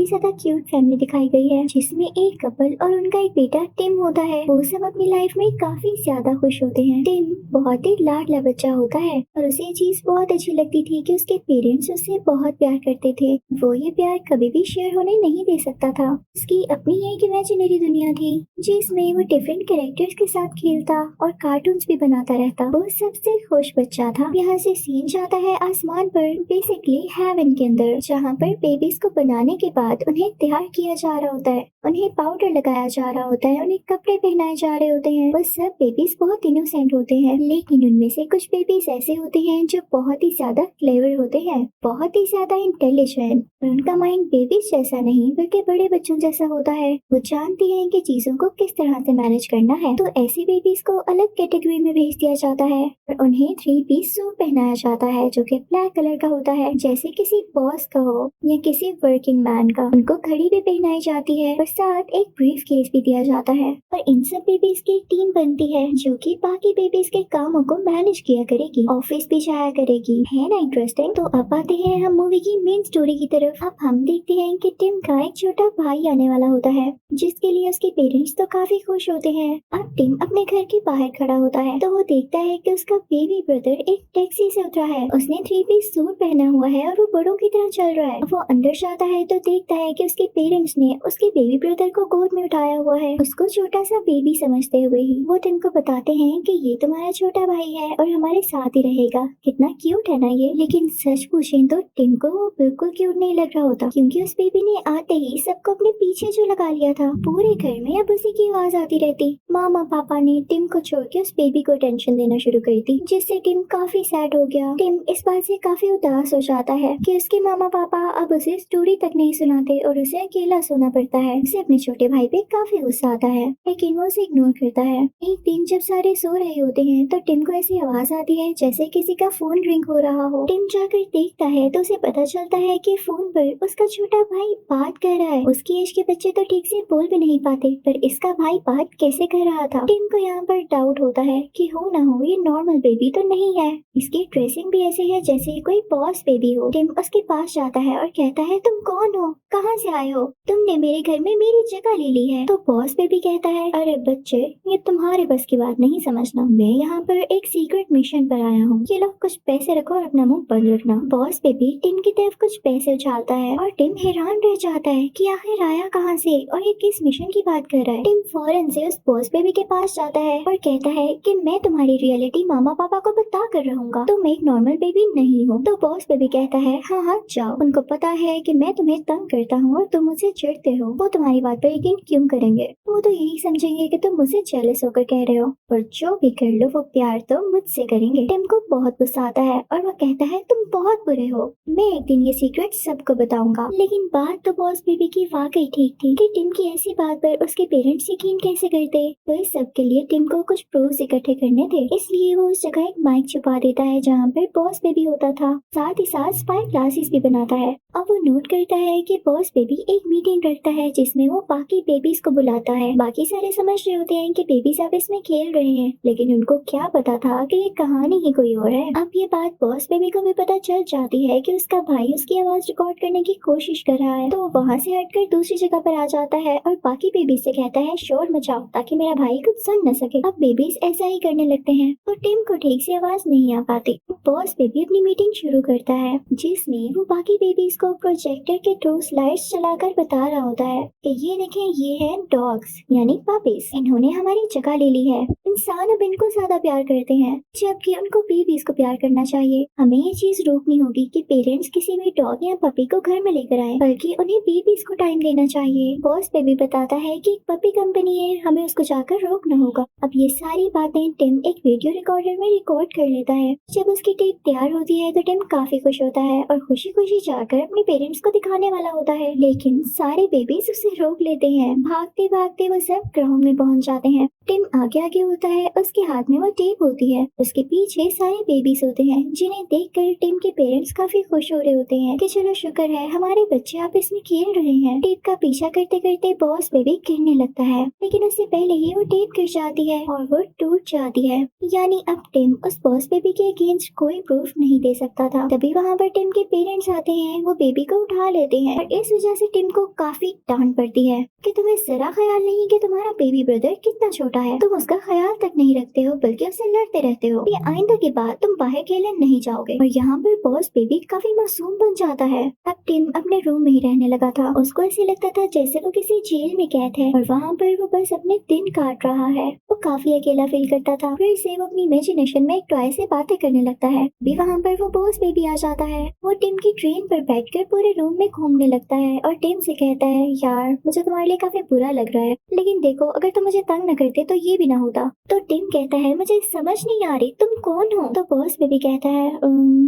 ज्यादा cute family दिखाई गई है, जिसमें एक कपल और उनका एक बेटा टिम होता है। वो सब अपनी लाइफ में काफी ज्यादा खुश होते हैं। टिम बहुत ही लाडला बच्चा होता है और उसे ये चीज बहुत अच्छी लगती थी कि उसके पेरेंट्स उसे बहुत प्यार करते थे। वो ये प्यार कभी भी शेयर होने नहीं दे सकता था। उसकी अपनी एक इमेजिनरी दुनिया थी, जिसमें वो डिफरेंट कैरेक्टर्स के साथ खेलता और कार्टून्स भी बनाता रहता। वो सबसे खुश बच्चा था। यहाँ से सीन जाता है आसमान पर, बेसिकली हेवन के अंदर, जहाँ पर बेबीज को बनाने के बाद उन्हें तैयार किया जा रहा होता है, उन्हें पाउडर लगाया जा रहा होता है, उन्हें कपड़े पहनाए जा रहे होते हैं। वो सब बेबीज बहुत इनोसेंट होते हैं, लेकिन उनमें से कुछ बेबीज ऐसे होते हैं जो बहुत ही ज्यादा क्लेवर होते हैं, बहुत ही ज्यादा इंटेलिजेंट। और उनका माइंड बेबीज जैसा नहीं बल्कि बड़े बच्चों जैसा होता है। वो जानते हैं कि चीजों को किस तरह से मैनेज करना है। तो ऐसे बेबीज को अलग कैटेगरी में भेज दिया जाता है और उन्हें 3 पीस सूट पहनाया जाता है, जो कि ब्लैक कलर का होता है, जैसे किसी बॉस का हो या किसी वर्किंग मैन का। उनको घड़ी भी पहनाई जाती है और साथ एक ब्रीफ केस भी दिया जाता है। और इन सब बेबीज की एक टीम बनती है जो कि बाकी बेबीज के कामों को मैनेज किया करेगी, ऑफिस भी जाया करेगी। है ना इंटरेस्टिंग। तो अब आते हैं हम मूवी की मेन स्टोरी की तरफ। अब हम देखते हैं कि टिम का एक छोटा भाई आने वाला होता है, जिसके लिए उसके पेरेंट्स तो काफी खुश होते हैं। अब टिम अपने घर के बाहर खड़ा होता है तो वो देखता है कि उसका बेबी ब्रदर एक टैक्सी से उतरा है। उसने 3 पीस सूट पहना हुआ है और वो बड़ों की तरह चल रहा है। वो अंदर जाता है तो देखता है कि उसके पेरेंट्स ने उसके बेबी ब्रदर को गोद में उठाया हुआ है, उसको छोटा सा बेबी समझते हुए ही। वो टिम को बताते हैं कि ये तुम्हारा छोटा भाई है और हमारे साथ ही रहेगा। कितना क्यूट है ना ये। लेकिन सच पूछें तो टिम को वो बिल्कुल क्यूट नहीं लग रहा होता, क्योंकि उस बेबी ने आते ही सबको अपने पीछे जो लगा लिया था। पूरे घर में अब उसी की आवाज आती रहती। मामा पापा ने टिम को छोड़ के उस बेबी को टेंशन देना शुरू कर दी, जिससे टिम काफी सैड हो गया। टिम इस बात से काफी उदास हो जाता है कि उसके मामा पापा अब उसे स्टोरी तक नहीं सुनाते और उसे अकेला सोना पड़ता है। उसे अपने छोटे भाई पे काफी गुस्सा आता है, लेकिन वो उसे इग्नोर करता है। एक दिन जब सारे सो रहे होते हैं तो टिम को ऐसी आवाज आती है जैसे किसी का फोन रिंग हो रहा हो। टिम जाकर देखता है तो उसे पता चलता है कि फोन पर उसका छोटा भाई बात कर रहा है। उसकी एज के बच्चे तो ठीक से बोल भी नहीं पाते, पर इसका भाई बात कैसे कर रहा था। टिम को यहाँ पर डाउट होता है कि हो ना हो ये नॉर्मल बेबी तो नहीं है। इसकी ड्रेसिंग भी ऐसी है जैसे कोई बॉस बेबी हो। टिम उसके पास जाता है और कहता है तुम कौन हो, कहाँ से आए हो, तुमने मेरे घर में मेरी जगह ले ली है। तो बॉस बेबी कहता है अरे बच्चे, ये तुम्हारे बस की बात नहीं समझना। मैं यहाँ पर एक सीक्रेट मिशन पर आया हूँ। ये लो कुछ पैसे रखो और अपना मुंह बंद रखना। बॉस बेबी टिम की तरफ कुछ पैसे उछालता है और टिम हैरान रह जाता है कि आखिर आया कहाँ से और ये किस मिशन की बात कर रहा है। टिम फौरन से उस बॉस बेबी के पास जाता है और कहता है कि मैं तुम्हारी रियलिटी मामा पापा को बता कर रहूंगा, तुम एक नॉर्मल बेबी नहीं हो। तो बॉस बेबी कहता है हाँ हाँ जाओ, उनको पता है कि मैं तुम्हें तंग करता हूँ और तुम मुझसे चिढ़ते हो, वो तुम्हारी बात पर यकीन क्यों करेंगे। वो तो यही समझेंगे कि तुम मुझसे जेलस होकर कह रहे हो, पर जो भी कर लो वो प्यार तो मुझसे करेंगे। टिम को बहुत गुस्सा आता है और वो कहता है तुम बहुत बुरे हो, मैं एक दिन ये सीक्रेट सबको बताऊंगा। लेकिन बात तो बॉस बेबी की वाकई ठीक थी कि टिम की ऐसी बात पर उसके पेरेंट्स यकीन कैसे करते। तो इस सब के लिए टिम को कुछ प्रूफ इकट्ठे करने थे, इसलिए वो उस जगह एक माइक छुपा देता है जहाँ पर बॉस बेबी होता था। साथ ही साथ स्पाई क्लासेस भी बनाता है। अब वो नोट करता है कि बॉस बेबी एक मीटिंग रखता है जिसमें वो बाकी बेबीज को बुलाता है। बाकी सारे समझ रहे होते हैं कि बेबीज अब इसमें खेल रहे हैं, लेकिन उनको क्या पता था कि ये कहानी ही कोई और है। अब ये बात बॉस बेबी को भी पता चल जाती है कि उसका भाई उसकी आवाज रिकॉर्ड करने की कोशिश कर रहा है। तो वो वहाँ से हटकर दूसरी जगह पर आ जाता है और बाकी बेबीज से कहता है शोर मचाओ ताकि मेरा भाई कुछ सुन न सके। अब बेबीज ऐसा ही करने लगते हैं तो टिम को ठीक से आवाज नहीं आ पाती। बॉस बेबी अपनी मीटिंग शुरू करता है, जिसमें वो बाकी बेबीज को प्रोजेक्टर के थ्रू स्लाइड्स चलाकर बता रहा होता है कि ये देखें ये है डॉग्स यानी पपीज, इन्होंने हमारी जगह ले ली है। इंसान अब इनको ज्यादा प्यार करते हैं जबकि उनको बेबीज को प्यार करना चाहिए। हमें ये चीज रोकनी होगी कि पेरेंट्स किसी भी डॉग या पपी को घर में लेकर आए, बल्कि उन्हें बेबीज को टाइम देना चाहिए। बॉस बेबी बताता है कि एक पपी कंपनी है, हमें उसको जाकर रोकना होगा। अब ये सारी बातें टिम एक वीडियो रिकॉर्डर में रिकॉर्ड कर लेता है। जब उसकी टेप तैयार होती है तो टिम काफी खुश होता है और खुशी खुशी जाकर अपने पेरेंट्स को दिखाने वाला होता है, लेकिन सारे बेबीज उसे रोक लेते हैं। भागते भागते वो सब ग्राउंड में पहुंच जाते हैं। टिम आगे आगे होता है उसके हाथ में वो टेप होती है। उसके पीछे सारे बेबीज होते हैं जिन्हें देखकर टिम के पेरेंट्स काफी खुश हो रहे होते हैं कि चलो शुक्र है हमारे बच्चे आप इसमें खेल रहे हैं। टेप का पीछा करते करते बॉस बेबी गिरने लगता है, लेकिन उससे पहले ही वो टेप गिर जाती है और वो टूट जाती है। यानी अब टिम उस बॉस बेबी के अगेंस्ट कोई प्रूफ नहीं दे सकता था। तभी वहाँ पर टिम के पेरेंट्स आते हैं, वो बेबी को उठा लेते हैं और इस वजह से टिम को काफी डांट पड़ती है कि तुम्हें जरा ख्याल नहीं कि तुम्हारा बेबी ब्रदर कितना छोटा है, तुम उसका ख्याल तक नहीं रखते हो बल्कि उससे लड़ते रहते हो। ये आइंदा के बाद तुम बाहर खेलने नहीं जाओगे। और यहाँ पर बॉस बेबी काफी मासूम बन जाता है। अब टिम अपने रूम में ही रहने लगा था। उसको ऐसे लगता था जैसे वो किसी जेल में कैद है और वहाँ पर वो बस अपने दिन काट रहा है। वो काफी अकेला फील करता था। फिर से वो अपनी इमेजिनेशन में एक टॉय से बातें करने लगता है। भी वहाँ पर वो बॉस बेबी आ जाता है। वो टिम की ट्रेन पर बैठकर पूरे रूम में घूमने लगता है और टिम से कहता है, यार मुझे तुम्हारे लिए काफी बुरा लग रहा है, लेकिन देखो अगर तुम मुझे तंग न करते तो ये भी ना होता। तो टिम कहता है, मुझे समझ नहीं आ रही तुम कौन हो। तो बॉस बेबी कहता है,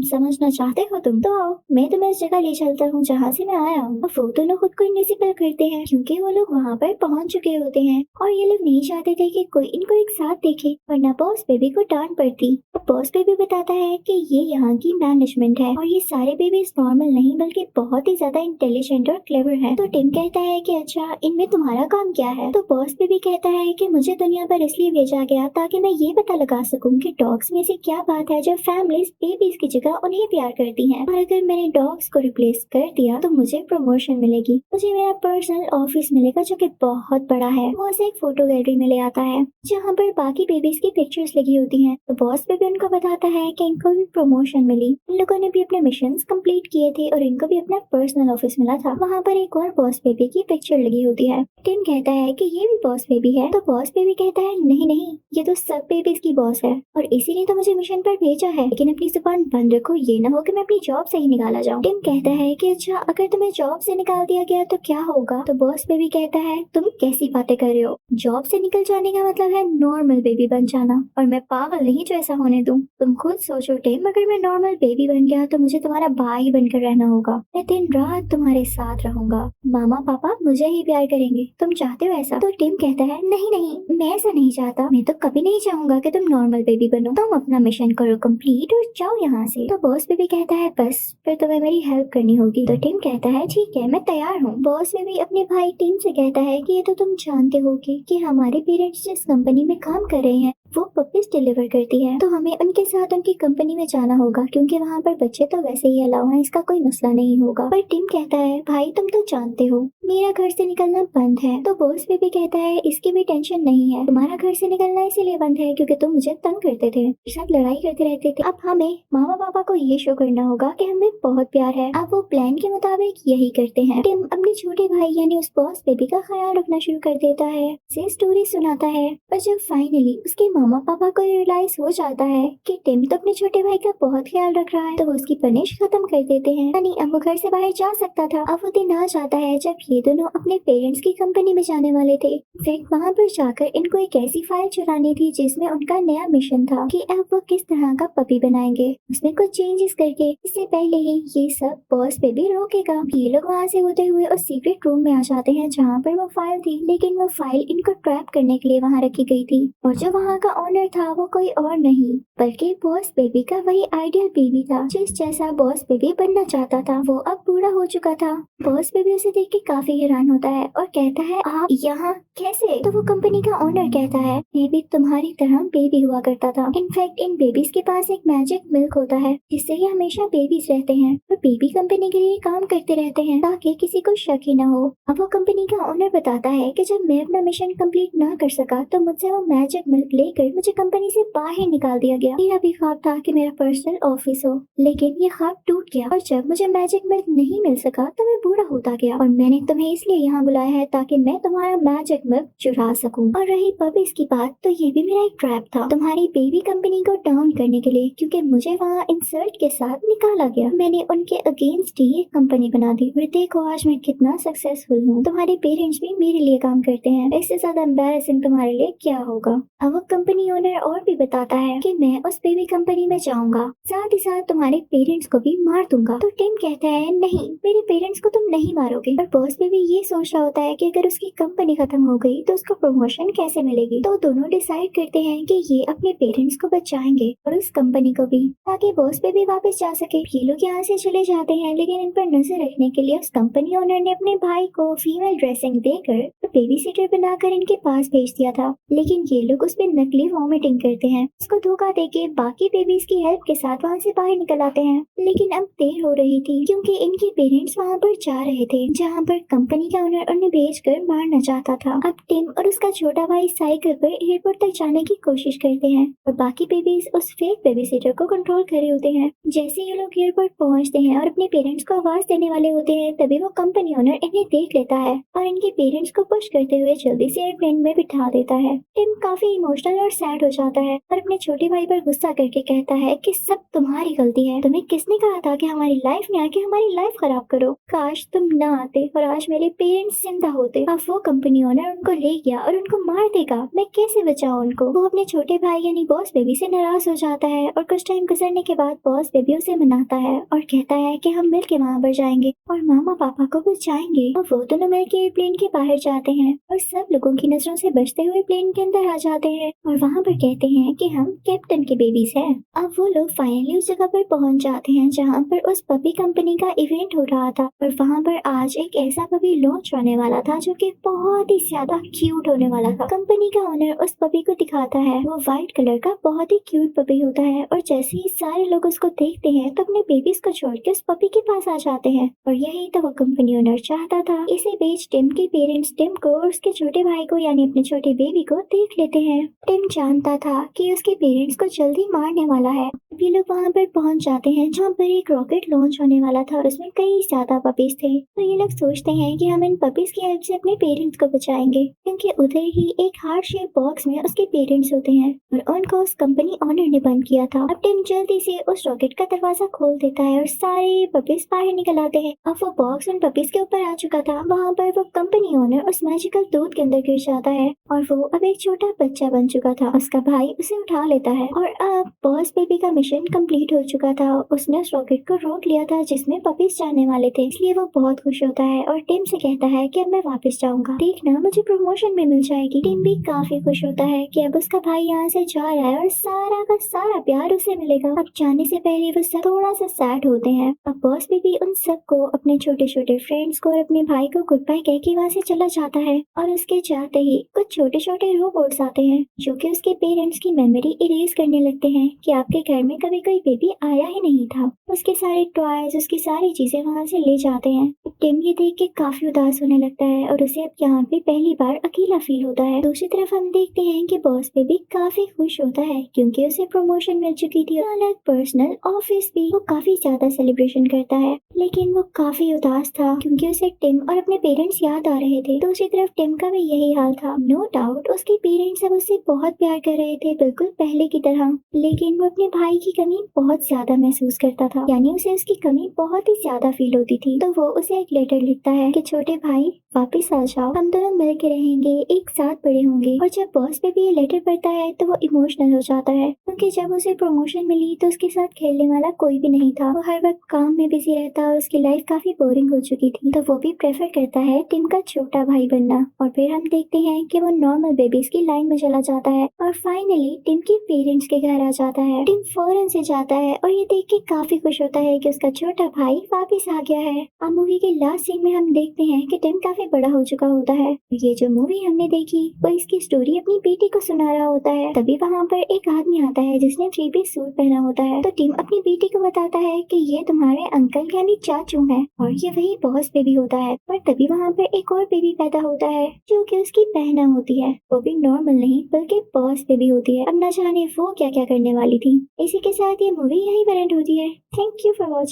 समझना चाहते हो तुम, तो आओ मैं तुम्हें इस जगह ले चलता हूँ जहाँ से मैं आया हूँ। वो दोनों खुद को इनविजिबल करते हैं क्योंकि वो लोग वहाँ पर पहुँच चुके होते हैं और ये लोग नहीं चाहते थे कि कोई इनको एक साथ देखे वरना बॉस बेबी को डांट पड़ती। बॉस बेबी बताता है कि ये यहाँ की मैनेजमेंट है और ये सारे बेबीज नॉर्मल नहीं बल्कि बहुत ही ज्यादा इंटेलिजेंट और क्लेवर है। तो टिम कहता है कि अच्छा इनमें तुम्हारा काम क्या है। तो बॉस बेबी कहता है कि मुझे दुनिया पर इसलिए भेजा गया ताकि मैं ये पता लगा सकूं कि डॉग्स में ऐसी क्या बात है जो फैमिलीज बेबीज की जगह उन्हें प्यार करती हैं, और अगर मैंने डॉग्स को रिप्लेस कर दिया तो मुझे प्रमोशन मिलेगी, मुझे मेरा पर्सनल ऑफिस मिलेगा जो कि बहुत बड़ा है। वो उसे एक फोटो गैलरी में ले आता है जहाँ पर बाकी बेबीज की पिक्चर्स लगी होती हैं। तो बॉस बेबी उनको बताता है कि इनको भी प्रमोशन मिली, इन लोगों ने भी अपने मिशन कंप्लीट किए थे और इनको भी अपना पर्सनल ऑफिस मिला था। वहाँ पर एक और बॉस बेबी की पिक्चर लगी होती है। टिम कहता है कि ये भी बॉस बेबी है। तो बॉस बेबी कहता है, नहीं नहीं ये तो सब बेबीज की बॉस है और इसीलिए तो मुझे मिशन पर भेजा है, लेकिन अपनी जुबान बंद रखो, ये ना हो कि मैं अपनी जॉब से ही निकाला जाऊँ। टिम कहता है कि अच्छा अगर तुम्हें जॉब से निकाल दिया गया तो क्या होगा। तो बॉस बेबी कहता है, तुम कैसी बातें कर रहे हो, जॉब से निकल जाने का मतलब है नॉर्मल बेबी बन जाना, और मैं पागल नहीं जो ऐसा होने दूं। तुम खुद सोचो टिम, अगर मैं नॉर्मल बेबी बन गया तो मुझे तुम्हारा भाई बनकर रहना होगा, मैं दिन रात तुम्हारे साथ रहूंगा, मामा पापा मुझे ही प्यार करेंगे, तुम चाहते हो ऐसा। तो टिम कहता है, नहीं नहीं मैं ऐसा नहीं चाहता, मैं तो कभी नहीं चाहूंगा कि तुम नॉर्मल बेबी बनो, तुम अपना मिशन करो कंप्लीट और जाओ यहाँ से। तो बॉस बेबी कहता है, बस फिर तुम्हें मेरी हेल्प करनी होगी। तो टिम कहता है, ठीक है मैं तैयार हूँ। बॉस बेबी अपने भाई टिम से कहता है कि ये तो तुम जानते होगे कि हमारे पेरेंट्स जिस कंपनी में काम कर रहे हैं वो पपीज डिलीवर करती है, तो हमें उनके साथ उनकी कंपनी में जाना होगा क्योंकि वहाँ पर बच्चे तो वैसे ही अलाउ हैं, इसका कोई मसला नहीं होगा। पर टिम कहता है, भाई तुम तो जानते हो मेरा घर से निकलना बंद है। तो बॉस बेबी कहता है, इसकी भी टेंशन नहीं है, तुम्हारा घर से निकलना इसीलिए बंद है क्योंकि तुम मुझे तंग करते थे, मेरे साथ लड़ाई करते रहते थे। अब हमें मामा पापा को ये शो करना होगा कि हमें बहुत प्यार है। अब वो प्लान के मुताबिक यही करते हैं। टिम अपने छोटे भाई यानी उस बॉस बेबी का ख्याल रखना शुरू कर देता है, उसे स्टोरी सुनाता है। और जब फाइनली उसके मामा पापा को रियलाइज हो जाता है कि टिम तो अपने छोटे भाई का बहुत ख्याल रख रहा है, तो वो उसकी पनिश खत्म कर देते हैं। यानी अब वो घर से बाहर जा सकता था। अब वो दिन आ जाता है जब ये दोनों अपने पेरेंट्स की कंपनी में जाने वाले थे। फिर वहाँ पर जाकर इनको एक ऐसी फाइल चुरानी थी जिसमें उनका नया मिशन था कि अब वो किस तरह का पपी बनाएंगे, उसमें कुछ चेंजेस करके। इससे पहले ही ये सब बॉस बेबी रोकेगा। ये लोग वहाँ से होते हुए उस सीक्रेट रूम में आ जाते हैं जहाँ पर वो फाइल थी, लेकिन वो फाइल इनको ट्रैप करने के लिए वहाँ रखी गई थी और जो वहाँ का ऑनर था वो कोई और नहीं बल्कि बॉस बेबी का वही आइडियल बेबी था जिस जैसा बॉस बेबी बनना चाहता था। वो अब बूढ़ा हो चुका था। बॉस बेबी उसे देख के काफी हैरान होता है और कहता है, आप यहाँ कैसे। तो वो कंपनी का ऑनर कहता है, मैं भी तुम्हारी तरह बेबी हुआ करता था। इनफैक्ट इन बेबीज के पास एक मैजिक मिल्क होता है जिससे ये हमेशा बेबीज रहते हैं और बेबी कंपनी के लिए काम करते रहते हैं ताकि किसी को शक ही न हो। अब वो कंपनी का ऑनर बताता है कि जब मैं अपना मिशन कंप्लीट ना कर सका तो मुझसे वो मैजिक मिल्क लेकर मुझे कंपनी से बाहर निकाल दिया गया। मेरा भी ख्वाब था कि मेरा पर्सनल ऑफिस हो, लेकिन ये ख्वाब टूट गया और जब मुझे मैजिक मिल्क नहीं मिल सका तो मैं बूढ़ा होता गया और मैंने तुम्हें इसलिए यहाँ बुलाया है ताकि मैं तुम्हारा मैजिक मिल्क चुरा सकूं। और रही पपीज की बात, तो ये भी मेरा एक ट्रैप था तुम्हारी बेबी कंपनी को डाउन करने के लिए, क्योंकि मुझे वहाँ इंसल्ट के साथ निकाला गया। मैंने उनके अगेंस्ट ही एक कंपनी बना दी और देखो आज मैं कितना सक्सेसफुल हूँ। तुम्हारे पेरेंट्स भी मेरे लिए काम करते हैं, इससे ज्यादा एम्बैरेसिंग तुम्हारे लिए क्या होगा। अब वो कंपनी कंपनी ओनर और भी बताता है कि मैं उस बेबी कंपनी में जाऊंगा, साथ ही साथ तुम्हारे पेरेंट्स को भी मार दूंगा। तो टिम कहता है नहीं, मेरे पेरेंट्स को तुम नहीं मारोगे। और बॉस बेबी ये सोच रहा होता है कि अगर उसकी कंपनी खत्म हो गई तो उसको प्रमोशन कैसे मिलेगी। तो दोनों डिसाइड करते हैं कि ये अपने पेरेंट्स को बचाएंगे और उस कंपनी को भी, ताकि बॉस बेबी वापस जा सके। ये लोग यहाँ से चले जाते हैं, लेकिन इन पर नजर रखने के लिए उस कंपनी ओनर ने अपने भाई को फीमेल ड्रेसिंग देकर बेबी सीटर बनाकर इनके पास भेज दिया था। लेकिन ये लोग उस पर नकली वॉमिटिंग करते हैं। उसको धोखा देके बाकी बेबीज की हेल्प के साथ वहाँ से बाहर निकल आते हैं। लेकिन अब देर हो रही थी क्योंकि इनके पेरेंट्स वहाँ पर जा रहे थे जहाँ पर कंपनी का ओनर उन्हें भेजकर मारना चाहता था। अब टिम और उसका छोटा भाई साइकिल पर एयरपोर्ट तक जाने की कोशिश करते हैं और बाकी बेबीज उस फेक बेबी सीटर को कंट्रोल कर रहे होते हैं। जैसे ये लोग एयरपोर्ट पहुँचते हैं और अपने पेरेंट्स को आवाज देने वाले होते हैं, तभी वो कंपनी ओनर इन्हें देख लेता है और इनके पेरेंट्स को पुश करते हुए जल्दी से एयरप्लेन में बिठा देता है। टिम काफी इमोशनल और सैड हो जाता है और अपने छोटे भाई पर गुस्सा करके कहता है कि सब तुम्हारी गलती है। तुम्हें किसने कहा था कि हमारी लाइफ में आके हमारी लाइफ खराब करो? काश तुम ना आते और आज मेरे पेरेंट्स जिंदा होते। अब वो कंपनी ओनर उनको ले गया और उनको मार देगा। मैं कैसे बचाऊं उनको? वो अपने छोटे भाई यानी बॉस बेबी से नाराज हो जाता है और कुछ टाइम गुजरने के बाद बॉस बेबी उसे मनाता है और कहता है कि हम मिलके वहाँ पर जाएंगे और मामा पापा को बचाएंगे। और वो दोनों मिलके एयरप्लेन के बाहर जाते हैं और सब लोगों की नजरों से बचते हुए प्लेन के अंदर आ जाते हैं और वहाँ पर कहते हैं कि हम कैप्टन के बेबीज हैं। अब वो लोग फाइनली उस जगह पर पहुँच जाते हैं जहाँ पर उस पपी कंपनी का इवेंट हो रहा था और वहाँ पर आज एक ऐसा पपी लॉन्च होने वाला था जो कि बहुत ही ज्यादा क्यूट होने वाला था। कंपनी का ओनर उस पपी को दिखाता है। वो व्हाइट कलर का बहुत ही क्यूट पपी होता है और जैसे ही सारे लोग उसको देखते हैं तो अपने बेबीज को छोड़ के उस पपी के पास आ जाते हैं और यही तो वो कंपनी ओनर चाहता था। इसी बीच टिम के पेरेंट्स टिम को और उसके छोटे भाई को यानी अपने छोटे बेबी को देख लेते हैं। टिम जानता था कि उसके पेरेंट्स को जल्दी मारने वाला है। ये लोग वहाँ पर पहुँच जाते हैं जहाँ पर एक रॉकेट लॉन्च होने वाला था और उसमें कई ज्यादा पपीज थे। तो ये लोग सोचते हैं कि हम इन पपीज की हेल्प से अपने पेरेंट्स को बचाएंगे, क्योंकि उधर ही एक हार्ट शेप बॉक्स में उसके पेरेंट्स होते हैं और उनको उस कंपनी ओनर ने बंद किया था। अब टिम जल्दी से उस रॉकेट का दरवाजा खोल देता है और सारे पपीज बाहर निकल आते हैं। अब वो बॉक्स उन पपीज के ऊपर आ चुका था। वहाँ पर वो कंपनी ओनर उस मैजिकल दूध के अंदर गिर जाता है और वो अब एक छोटा बच्चा बन चुका था। उसका भाई उसे उठा लेता है और अब बॉस बेबी का मिशन कंप्लीट हो चुका था। उसने उस रॉकेट को रोक लिया था जिसमें पपीज जाने वाले थे, इसलिए वो बहुत खुश होता है और टिम से कहता है कि अब मैं वापस जाऊंगा, देखना मुझे प्रमोशन भी मिल जाएगी। टिम भी काफी खुश होता है कि अब उसका भाई यहाँ से जा रहा है और सारा का सारा प्यार उसे मिलेगा। अब जाने से पहले वो सब थोड़ा सा सैड होते हैं। अब बॉस बेबी उन सबको, अपने छोटे छोटे फ्रेंड्स को और अपने भाई को गुड बाय कह के वहाँ से चला जाता है और उसके जाते ही कुछ छोटे छोटे रोबोट्स आते हैं जो कि उसके पेरेंट्स की मेमोरी इरेज करने लगते हैं कि आपके घर में कभी कोई बेबी आया ही नहीं था। उसके सारे टॉयज, उसकी सारी चीजें वहाँ से ले जाते हैं। टिम ये देख के काफी उदास होने लगता है और उसे अब यहाँ पे पहली बार अकेला फील होता है। दूसरी तरफ हम देखते हैं कि बॉस बेबी काफी खुश होता है क्योंकि उसे प्रमोशन मिल चुकी थी। अलग पर्सनल ऑफिस भी वो काफी ज्यादा सेलिब्रेशन करता है, लेकिन वो काफी उदास था क्योंकि उसे टिम और अपने पेरेंट्स याद आ रहे थे। दूसरी तरफ टिम का भी यही हाल था। नो डाउट उसके पेरेंट्स अब उससे बहुत प्यार कर रहे थे, बिल्कुल पहले की तरह, लेकिन वो अपने भाई की कमी बहुत ज्यादा महसूस करता था, यानी उसे उसकी कमी बहुत ही ज्यादा फील होती थी। तो वो उसे एक लेटर लिखता है कि छोटे भाई वापिस आ जाओ, हम दोनों मिल के रहेंगे, एक साथ बड़े होंगे। और जब बॉस बेबी ये लेटर पढ़ता है तो वो इमोशनल हो जाता है क्योंकि जब उसे प्रमोशन मिली तो उसके साथ खेलने वाला कोई भी नहीं था। वो हर वक्त काम में बिजी रहता और उसकी लाइफ काफी बोरिंग हो चुकी थी। तो वो भी प्रेफर करता है टिम का छोटा भाई बनना। और फिर हम देखते हैं कि वो नॉर्मल बेबीज की लाइन में चला जाता है और फाइनली टिम के पेरेंट्स के घर आ जाता है। टिम फौरन से जाता है और ये देख के काफी खुश होता है कि उसका छोटा भाई वापिस आ गया है। अब मूवी के लास्ट सीन में हम देखते हैं कि टिम काफी बड़ा हो चुका होता है। ये जो मूवी हमने देखी वो इसकी स्टोरी अपनी बेटी को सुना रहा होता है। तभी वहाँ पर एक आदमी आता है जिसने 3 पीस सूट पहना होता है। तो टिम अपनी बेटी को बताता है कि ये तुम्हारे अंकल यानी चाचू हैं और ये वही बॉस बेबी होता है। और तभी वहाँ पर एक और बेबी पैदा होता है जो कि उसकी बहना होती है। वो भी नॉर्मल नहीं बल्कि बॉस बेबी होती है। अब न जाने वो क्या क्या करने वाली थी। इसी के साथ ये मूवी यहीं पर एंड होती है। Thank you for watching.